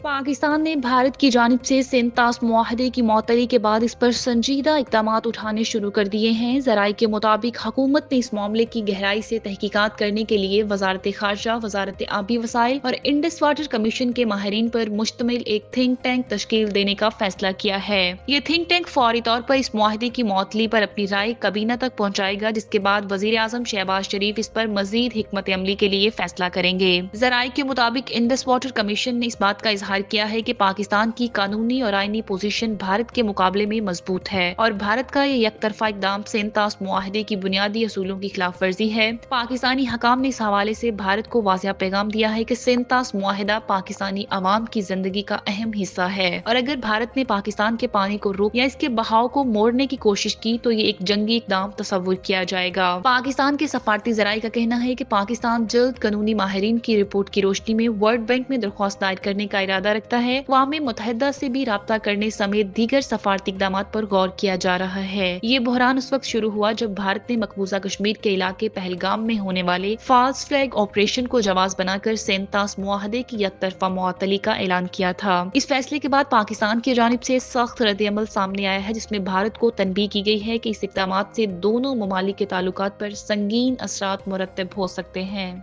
पाकिस्तान ने भारत की जानिब से सेंतास मुआहदे की मअतली के बाद इस पर संजीदा इक़दाम उठाने शुरू कर दिए हैं। ज़राए के मुताबिक हुकूमत ने इस मामले की गहराई से तहकीकात करने के लिए वजारत खारजा, वजारत आबी वसाइल और इंडस वाटर कमीशन के माहिरीन पर मुश्तमिल एक थिंक टैंक तश्कील देने का फैसला किया है। ये थिंक टैंक फौरी तौर पर इस मुआहदे की मअतली पर अपनी राय कबीना तक पहुँचाएगा, जिसके बाद वज़ीर आज़म शहबाज शरीफ इस पर मजीद हिकमत अमली के लिए फैसला करेंगे। ज़राए के मुताबिक इंडस वाटर कमीशन ने इस बात का इजहार किया है कि पाकिस्तान की कानूनी और आईनी पोजीशन भारत के मुकाबले में मजबूत है और भारत का ये यकतरफा इकदाम सेंतास मुआहदे की बुनियादी असूलों की खिलाफ वर्जी है। पाकिस्तानी हकाम ने इस हवाले से भारत को वाज़ेह पैगाम दिया है कि सेंतास मुआहदा पाकिस्तानी अवाम की जिंदगी का अहम हिस्सा है और अगर भारत ने पाकिस्तान के पानी को रोक या इसके बहाव को मोड़ने की कोशिश की तो ये एक जंगी इकदाम तस्वुर किया जाएगा। पाकिस्तान के सफारती ज़राए का कहना है कि पाकिस्तान जल्द कानूनी माहिरीन की रिपोर्ट की रोशनी में वर्ल्ड बैंक में दरख्वास्त दायर करने का इरादा रखता है। अक़वाम मुत्तहिदा से भी राब्ता करने समेत दीगर सफारती इक़दाम पर गौर किया जा रहा है। ये बहरान उस वक्त शुरू हुआ जब भारत ने मकबूजा कश्मीर के इलाके पहलगाम में होने वाले फाल्स फ्लैग ऑपरेशन को जवाब बनाकर सेंतास मुआहदे की यकतरफा मुअत्तली का ऐलान किया था। इस फैसले के बाद पाकिस्तान की जानिब से सख्त रद्द-ए-अमल सामने आया है, जिसमें भारत को तनबीह की गई है कि इस इक़दाम से दोनों ममालिक के ताल्लुकात पर संगीन असरात मुरत्तब हो सकते हैं।